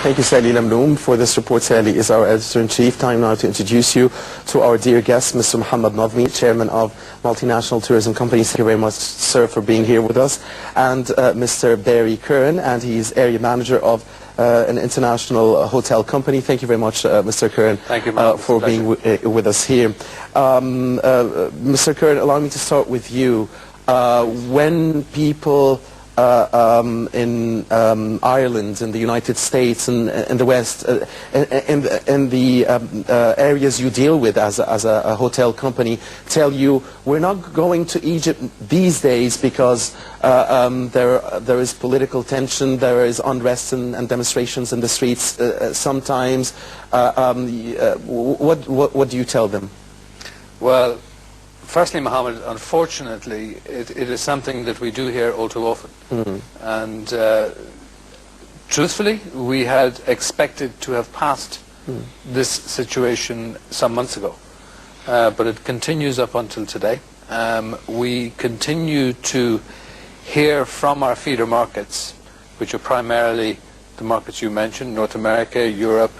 Thank you, Sally Lamloum. For this report, Sally is our editor-in-chief. Time now to introduce you to our dear guest, Mr. Mohamed Nazmy, chairman of multinational tourism companies. Thank you very much, sir, for being here with us. And Mr. Barry Curran, and he's area manager of an international hotel company. Thank you very much, Mr. Curran, for being with us here. Mr. Curran, allow me to start with you. When people in Ireland, in the United States, and in the West, in the areas you deal with as a hotel company, tell you we're not going to Egypt these days because there is political tension, there is unrest and demonstrations in the streets sometimes. What do you tell them? Well, firstly, Mohammed, unfortunately, it is something that we do hear all too often. And truthfully, we had expected to have passed this situation some months ago. But it continues up until today. We continue to hear from our feeder markets, which are primarily the markets you mentioned, North America, Europe,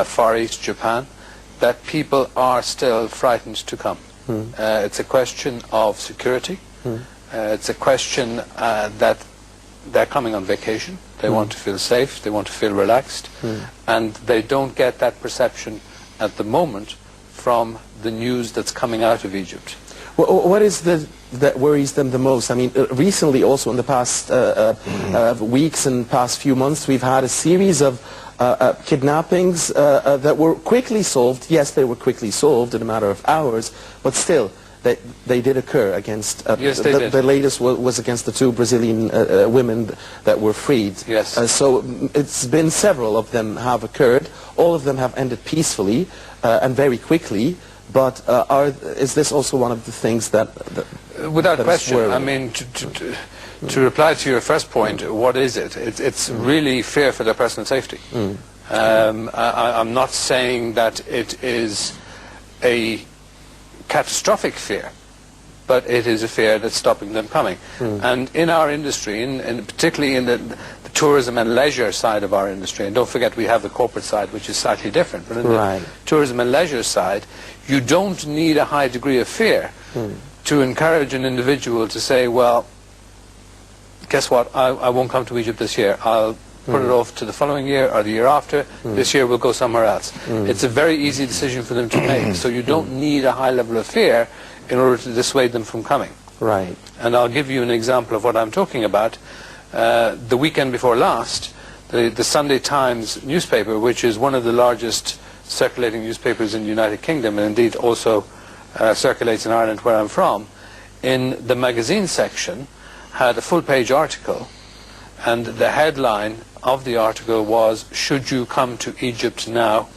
Far East, Japan, that people are still frightened to come. It's a question of security. It's a question that they're coming on vacation. They want to feel safe. They want to feel relaxed. And they don't get that perception at the moment from the news that's coming out of Egypt. Well, what is that worries them the most? I mean, recently also in the past weeks and past few months, we've had a series of kidnappings that were quickly solved. Yes, they were quickly solved in a matter of hours, but still, they did occur against... yes, they did. The latest was against the two Brazilian women that were freed. Yes. So it's been several of them have occurred. All of them have ended peacefully and very quickly, but is this also one of the things that... Without question. I mean, to reply to your first point, what is it? It's really fear for their personal safety. I'm not saying that it is a catastrophic fear, but it is a fear that's stopping them coming. And in our industry, and particularly in the tourism and leisure side of our industry, and don't forget we have the corporate side, which is slightly different, but in the tourism and leisure side, you don't need a high degree of fear to encourage an individual to say, well, guess what, I won't come to Egypt this year. I'll put it off to the following year or the year after. This year we'll go somewhere else. It's a very easy decision for them to make, so you don't need a high level of fear in order to dissuade them from coming. Right. And I'll give you an example of what I'm talking about. The weekend before last, the Sunday Times newspaper, which is one of the largest circulating newspapers in the United Kingdom, and indeed also circulates in Ireland where I'm from, in the magazine section had a full-page article, and the headline of the article was, "Should you come to Egypt now?" ?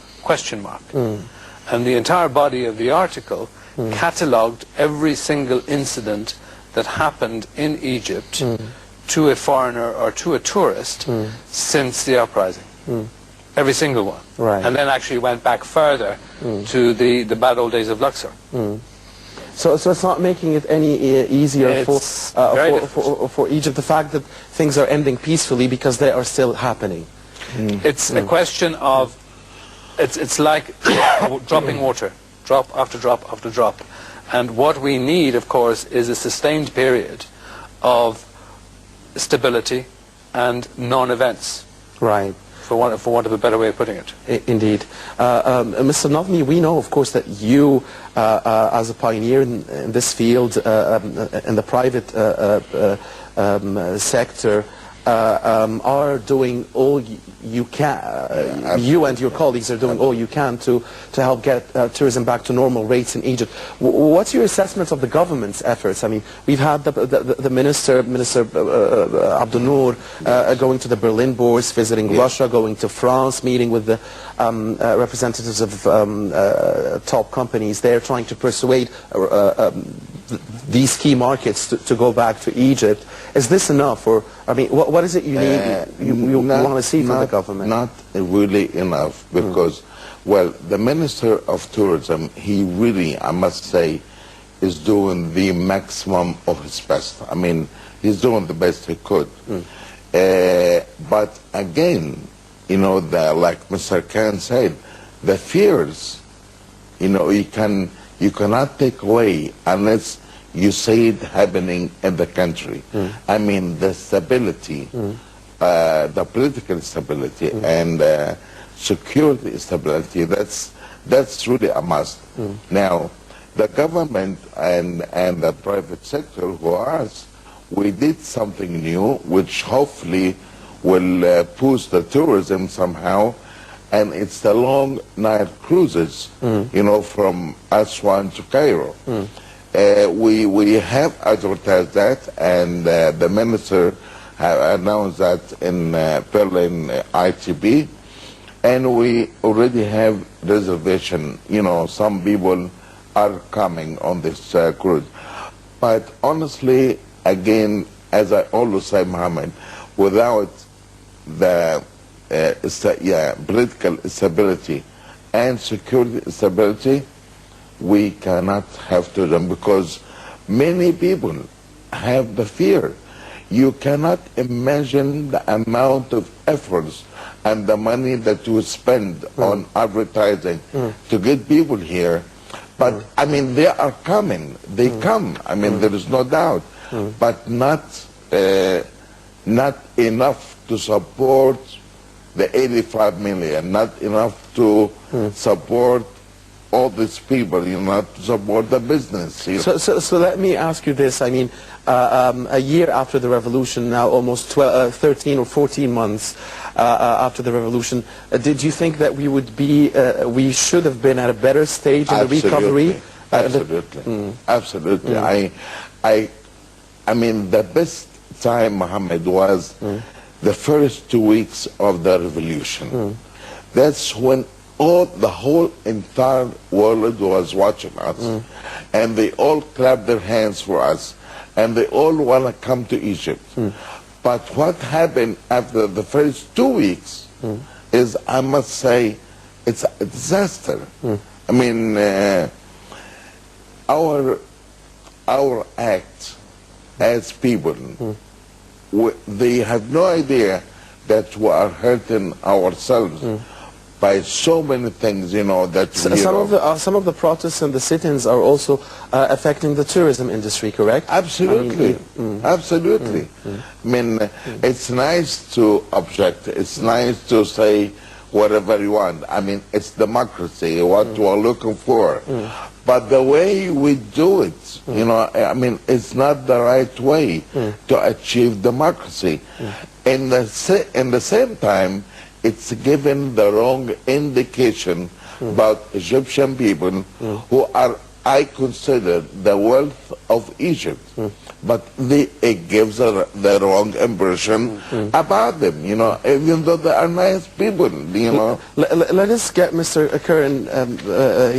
And the entire body of the article catalogued every single incident that happened in Egypt to a foreigner or to a tourist since the uprising. Every single one. Right. And then actually went back further to the bad old days of Luxor. So it's not making it any easier for Egypt, the fact that things are ending peacefully, because they are still happening. It's a question of, it's like dropping water, drop after drop after drop. And what we need, of course, is a sustained period of stability and non-events. Right. For want of a better way of putting it. Indeed. Mr. Nazmy, we know, of course, that you, as a pioneer in this field, in the private sector, are doing all you can. You and your colleagues are doing all you can to help get tourism back to normal rates in Egypt. What's your assessment of the government's efforts? I mean, we've had the Minister Abdul Noor going to the Berlin bourse, visiting Russia, going to France, meeting with the representatives of top companies there, trying to persuade these key markets to go back to Egypt. Is this enough, or I mean, what is it you need? You want to see from the government? Not really enough, because, well, the Minister of Tourism, he really, I must say, is doing the maximum of his best. I mean, he's doing the best he could. But again, you know, like Mr. Khan said, the fears, you know, you cannot take away unless you see it happening in the country. I mean, the stability, the political stability, and security stability, that's really a must. Now, the government and the private sector, who are us, we did something new, which hopefully will boost the tourism somehow, and it's the long night cruises, you know, from Aswan to Cairo. We have advertised that, and the minister have announced that in Berlin ITB, and we already have reservation. You know, some people are coming on this cruise. But honestly, again, as I always say, Mohammed, without the political stability and security stability, we cannot have tourism, because many people have the fear. You cannot imagine the amount of efforts and the money that you spend on advertising to get people here. But I mean, they are coming. They come. I mean, there is no doubt. But not enough to support the 85 million. Not enough to support all these people, you know, to support the business. So let me ask you this. I mean, a year after the revolution, now almost 13 or 14 months after the revolution, did you think that we would be, we should have been at a better stage in the recovery? Absolutely. Absolutely. I mean, the best time, Mohammed, was the first 2 weeks of the revolution. That's when the whole entire world was watching us, and they all clapped their hands for us, and they all want to come to Egypt. But what happened after the first 2 weeks is, I must say, it's a disaster. I mean, our act as people, they have no idea that we are hurting ourselves by so many things, you know, that some of the protests and the sit-ins are also affecting the tourism industry, correct? Absolutely. I mean, absolutely. I mean, it's nice to object. It's nice to say whatever you want. I mean, it's democracy, what we're looking for. But the way we do it, you know, I mean, it's not the right way to achieve democracy. In the same time, it's given the wrong indication about Egyptian people who are, I consider, the wealth of Egypt. But it gives the wrong impression about them, you know, even though they are nice people, you know. Let us get Mr. Curran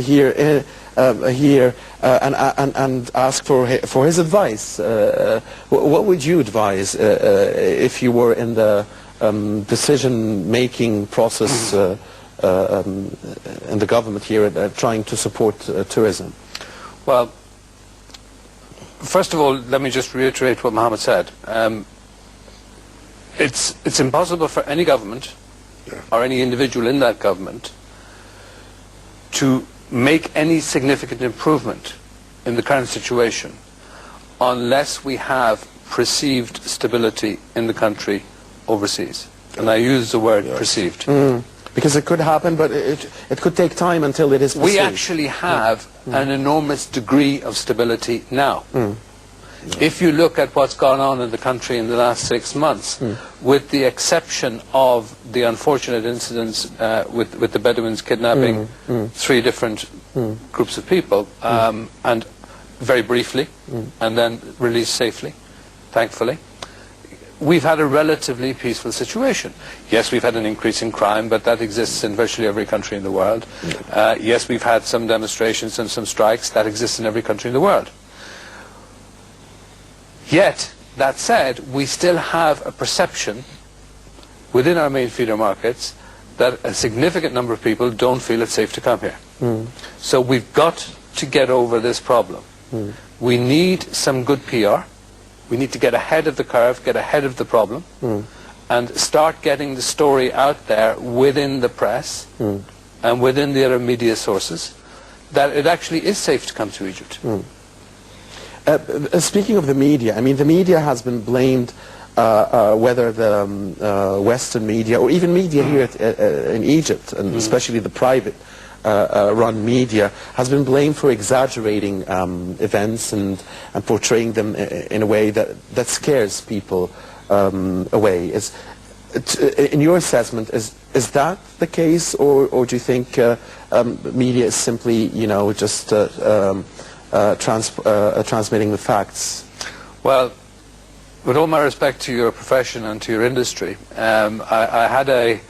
here and ask for his advice. What would you advise if you were in the decision-making process in the government here trying to support tourism? Well, first of all, let me just reiterate what Mohammed said. It's impossible for any government or any individual in that government to make any significant improvement in the current situation unless we have perceived stability in the country overseas. And I use the word perceived. Because it could happen, but it could take time until it is perceived. We actually have an enormous degree of stability now. If you look at what's gone on in the country in the last 6 months, with the exception of the unfortunate incidents with the Bedouins kidnapping 3 different groups of people, and very briefly, and then released safely, thankfully, we've had a relatively peaceful situation. Yes, we've had an increase in crime, but that exists in virtually every country in the world. Yes, we've had some demonstrations and some strikes. That exists in every country in the world. Yet, that said, we still have a perception within our main feeder markets that a significant number of people don't feel it's safe to come here. So we've got to get over this problem. We need some good PR. We need to get ahead of the curve, get ahead of the problem, and start getting the story out there within the press and within the other media sources that it actually is safe to come to Egypt. Speaking of the media, I mean, the media has been blamed, whether the Western media or even media here in Egypt, and especially the private run media, has been blamed for exaggerating events and portraying them in a way that scares people away. In your assessment, is that the case, or do you think media is simply, you know, just transmitting the facts? Well, with all my respect to your profession and to your industry, I had a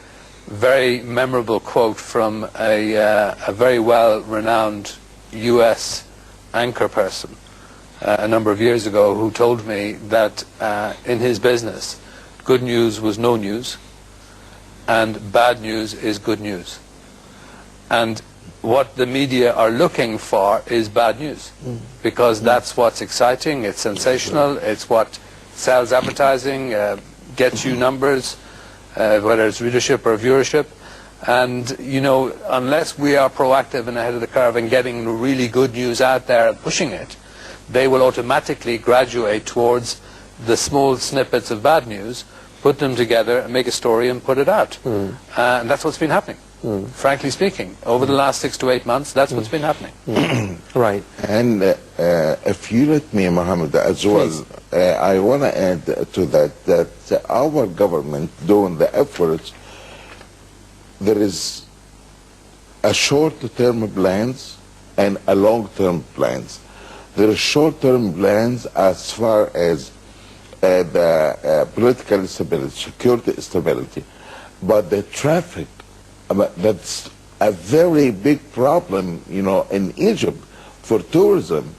very memorable quote from a very well-renowned US anchor person a number of years ago, who told me that in his business, good news was no news and bad news is good news. And what the media are looking for is bad news, because that's what's exciting, it's sensational, it's what sells advertising, gets you numbers, whether it's readership or viewership. And, you know, unless we are proactive and ahead of the curve and getting really good news out there and pushing it, they will automatically graduate towards the small snippets of bad news, put them together and make a story and put it out. And that's what's been happening. Frankly speaking, over the last 6 to 8 months, that's what's been happening. Right. And if you let me, Mohammed, as well, I want to add to that our government doing the efforts, there is a short-term plans and a long-term plans. There are short-term plans as far as the political stability, security stability, but the traffic, that's a very big problem, you know, in Egypt for tourism.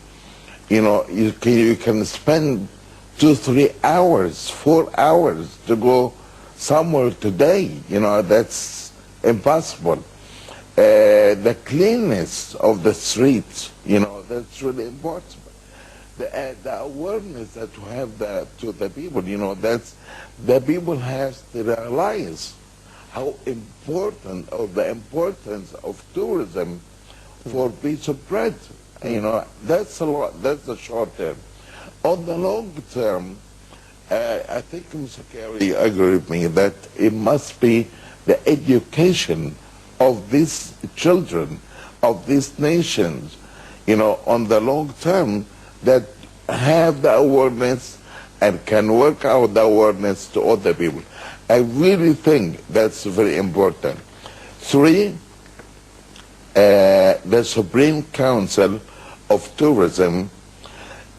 You know, you can spend 2-3 hours, 4 hours to go somewhere today. You know, that's impossible. The cleanness of the streets, you know, that's really important. The awareness that we have to the people, you know, that's the people have to realize how important, or the importance of tourism for piece of bread. You know, that's a lot. That's the short term. On the long term, I think Mr. Kerry agreed with me that it must be the education of these children, of these nations, you know, on the long term, that have the awareness and can work out the awareness to other people. I really think that's very important. 3, the Supreme Council of Tourism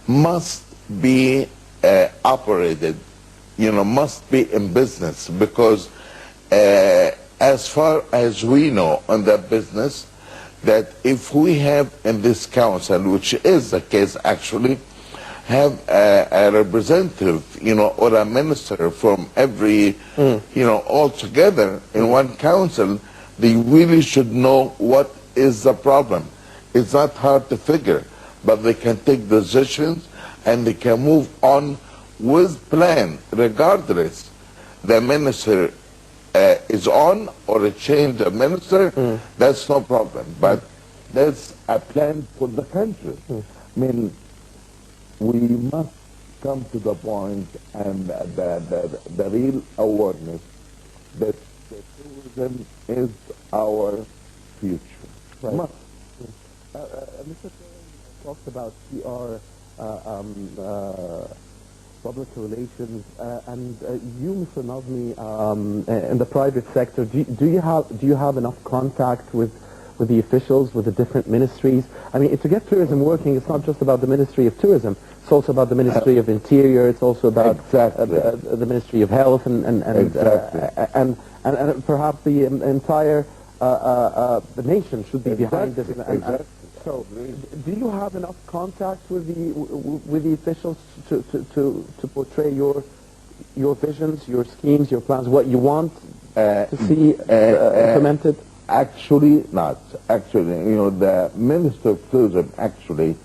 must be operated, you know, must be in business, because as far as we know on that business, that if we have in this council, which is the case actually, have a representative, you know, or a minister from every, you know, all together in one council, they really should know what is the problem. It's not hard to figure, but they can take decisions and they can move on with plan, regardless the minister is on or a change of minister, that's no problem. But that's a plan for the country. I mean, we must come to the point and the real awareness that the tourism is our future. Right. Mr. Chairman talked about PR, public relations, and you, Mr. Nazmy, in the private sector, do you have enough contact with the officials, with the different ministries? I mean, to get tourism working, it's not just about the Ministry of Tourism. It's also about the Ministry of Interior. It's also about the Ministry of Health, and perhaps the entire the nation should be behind this. So, do you have enough contact with the officials to portray your visions, your schemes, your plans, what you want to see implemented? Actually, not. Actually, you know, the Minister of Tourism actually,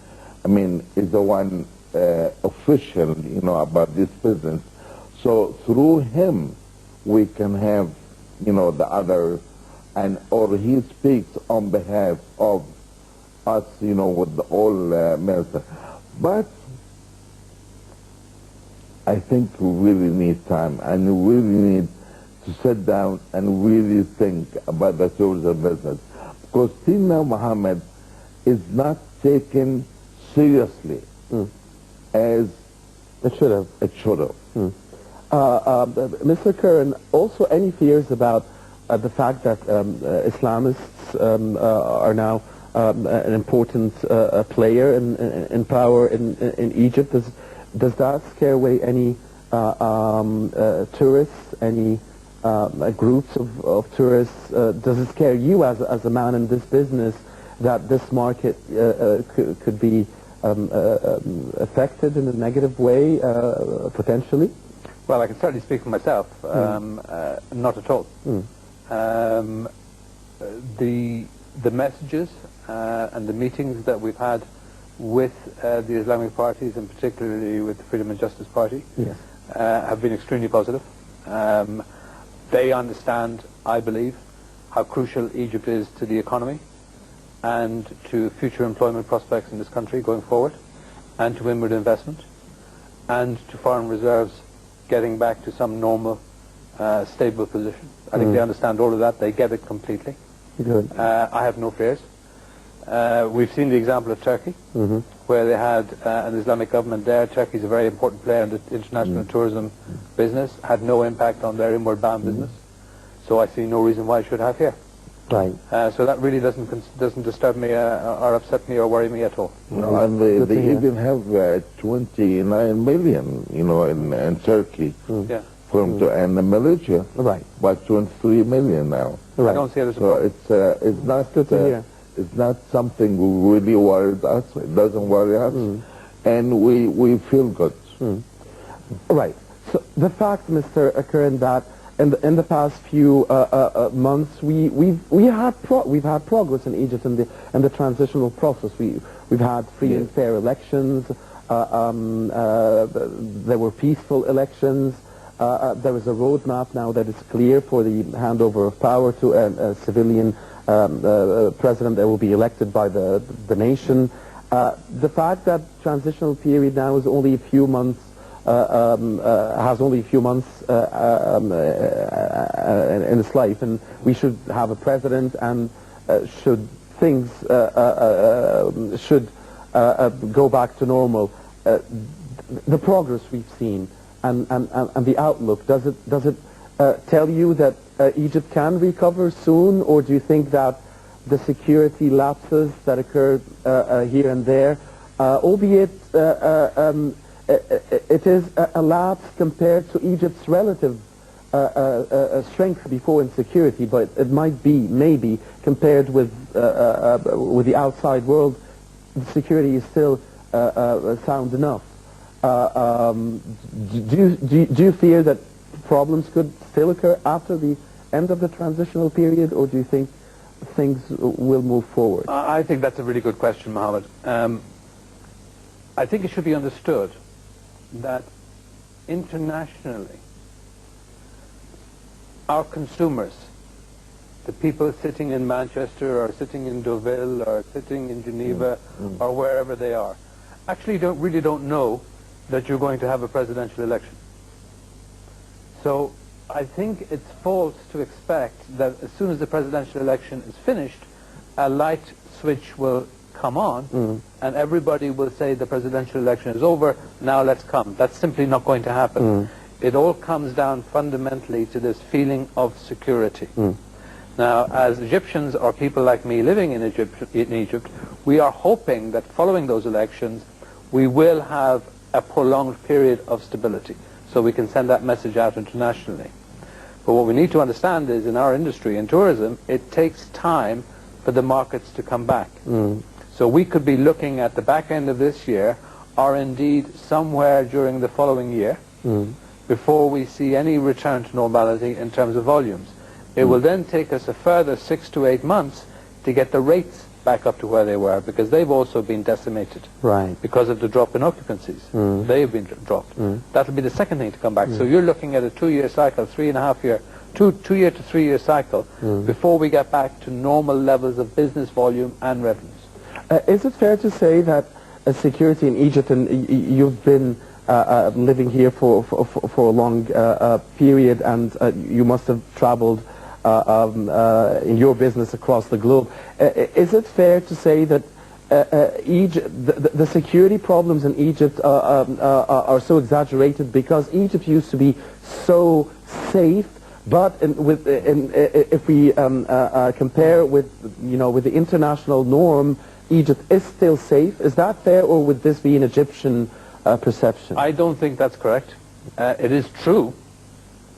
I mean, is the one official, you know, about this business. So through him, we can have, you know, the other, and or he speaks on behalf of us, you know, with the all minister. But I think we really need time, and we really need to sit down and really think about the tourism business. Because till now, Mohammed is not taken seriously as it should have. It should have. Mr. Curran, also any fears about the fact that Islamists are now an important player in power in Egypt? Does that scare away any tourists, any groups of tourists? Does it scare you as a man in this business that this market could be affected in a negative way, potentially? Well, I can certainly speak for myself. Not at all. The messages and the meetings that we've had with the Islamic parties, and particularly with the Freedom and Justice Party, have been extremely positive. They understand, I believe, how crucial Egypt is to the economy and to future employment prospects in this country going forward, and to inward investment, and to foreign reserves getting back to some normal, stable position. I think they understand all of that. They get it completely. Good. I have no fears. We've seen the example of Turkey, where they had an Islamic government there. Turkey's a very important player in the international tourism business, had no impact on their inward bound business. So I see no reason why it should have here. Right. So that really doesn't disturb me or upset me or worry me at all. No, and they even have 29 million, you know, in Turkey. And the militia, about 23 million now. I don't see it as a problem. So it's not good to hear. It's not something we really worried us. It doesn't worry us, and we feel good. Right. So the fact, Mr. Curran, that in the past few months we've had progress in Egypt in the transitional process. We've had free and fair elections. There were peaceful elections. There is a roadmap now that is clear for the handover of power to a civilian president that will be elected by the nation. The fact that transitional period now is only a few months, has only a few months in its life, and we should have a president, and should things should go back to normal, the progress we've seen and the outlook, does it tell you that Egypt can recover soon, or do you think that the security lapses that occurred here and there, albeit it is a lapse compared to Egypt's relative strength before insecurity, but it might be, maybe, compared with the outside world, the security is still sound enough. Do you fear that problems could still occur after the end of the transitional period, or do you think things will move forward? I think that's a really good question, Mohammed. I think it should be understood that internationally, our consumers, the people sitting in Manchester or sitting in Deauville or sitting in Geneva or wherever they are, actually really don't know that you're going to have a presidential election. So I think it's false to expect that as soon as the presidential election is finished, a light switch will come on and everybody will say the presidential election is over, now let's come. That's simply not going to happen. It all comes down fundamentally to this feeling of security. Now, as Egyptians or people like me living in Egypt, we are hoping that following those elections, we will have a prolonged period of stability, so we can send that message out internationally. But what we need to understand is, in our industry, in tourism, it takes time for the markets to come back. So we could be looking at the back end of this year, or indeed somewhere during the following year, before we see any return to normality in terms of volumes. It will then take us a further 6 to 8 months to get the rates back up to where they were, because they've also been decimated. Right. Because of the drop in occupancies. They've been dropped. That'll be the second thing to come back. So you're looking at a 2-year cycle, 3.5-year, 2-year to 3-year cycle before we get back to normal levels of business volume and revenues. Is it fair to say that security in Egypt, and you've been living here for a long period, and you must have traveled in your business across the globe. Is it fair to say that Egypt, the security problems in Egypt are so exaggerated because Egypt used to be so safe, but if we compare with with the international norm, Egypt is still safe? Is that fair, or would this be an Egyptian perception? I don't think that's correct. It is true.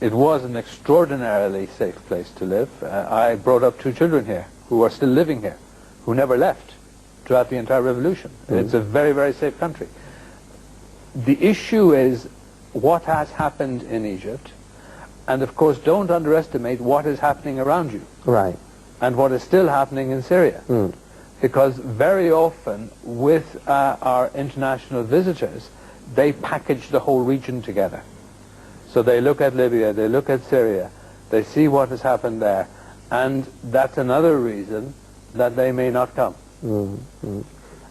It was an extraordinarily safe place to live. I brought up 2 children here who are still living here, who never left throughout the entire revolution. It's a very, very safe country. The issue is what has happened in Egypt, and of course don't underestimate what is happening around you. Right. And what is still happening in Syria. Because very often with our international visitors, they package the whole region together. So they look at Libya, they look at Syria, they see what has happened there, and that's another reason that they may not come.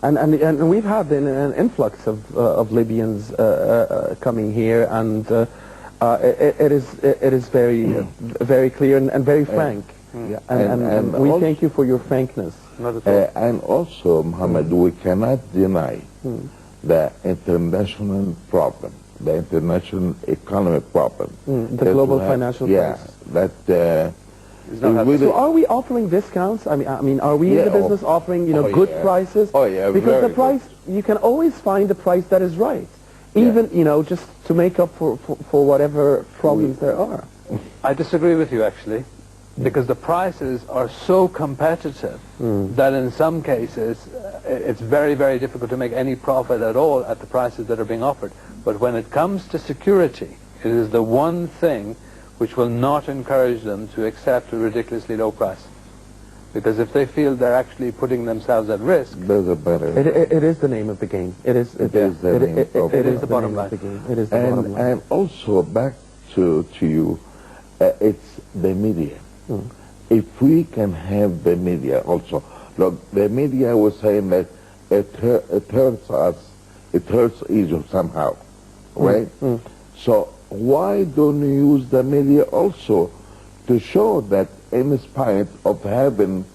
And we've had an influx of Libyans coming here, and it is very clear and very frank. And we thank you for your frankness. And also, Mohammed, we cannot deny the international problem, the international economic problem. The global financial crisis. So are we offering discounts? I mean, are we in the business offering, good prices? Oh yeah, because the price, you can always find a price that is right, even just to make up for whatever problems there are. I disagree with you, actually, because the prices are so competitive that in some cases it's very, very difficult to make any profit at all at the prices that are being offered. But when it comes to security, it is the one thing which will not encourage them to accept a ridiculously low price. Because if they feel they're actually putting themselves at risk, it is the name of the game. It is the bottom line. It is the bottom line. And also back to you, it's the media. If we can have the media also, look, the media was saying that it hurts us, it hurts Egypt somehow, right? So why don't you use the media also to show that in spite of having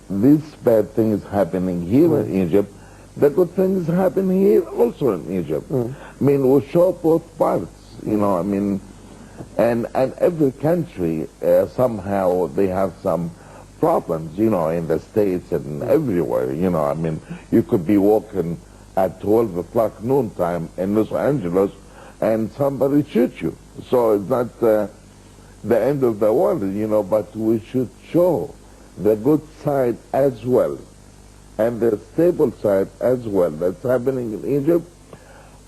these bad things happening here in Egypt, the good things happen here also in Egypt? I mean, we show both parts, I mean, and every country somehow they have some problems, in the States and everywhere, I mean, you could be walking at 12 o'clock noontime in Los Angeles and somebody shoots you. So it's not the end of the world, but we should show the good side as well and the stable side as well that's happening in Egypt,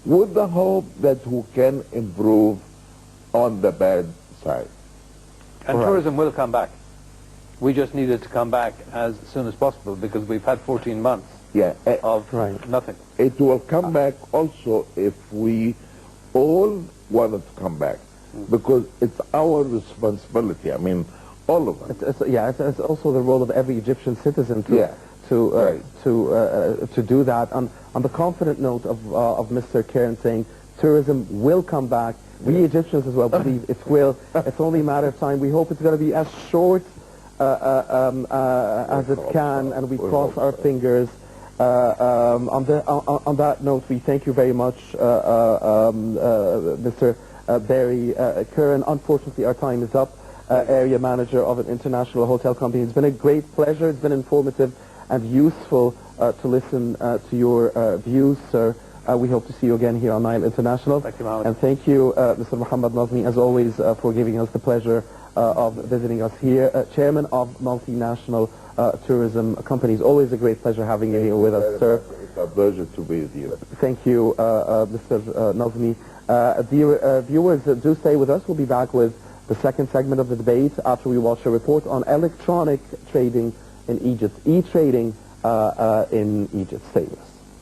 with the hope that we can improve on the bad side. And tourism will come back. We just need it to come back as soon as possible, because we've had 14 months of nothing. It will come back also if we all want it to come back, because it's our responsibility. I mean, all of us. It's also the role of every Egyptian citizen to do that. On the confident note of Mr. Karen saying tourism will come back, we Egyptians as well believe it will. It's only a matter of time. We hope it's going to be as short as it can, and we cross our fingers. On that note, we thank you very much, Mr. Barry Curran. Unfortunately, our time is up. Area manager of an international hotel company. It's been a great pleasure. It's been informative and useful to listen to your views, sir. We hope to see you again here on Nile International. Thank you, Mohamed. And thank you, Mr. Mohamed Nazmy, as always, for giving us the pleasure of visiting us here. Chairman of multinational tourism companies. Always a great pleasure having you here with us, sir. It's a pleasure to be with you. Thank you, Mr. Nazmy. Dear viewers, do stay with us. We'll be back with the second segment of the debate after we watch a report on electronic trading in Egypt. E-trading in Egypt? Stay with us.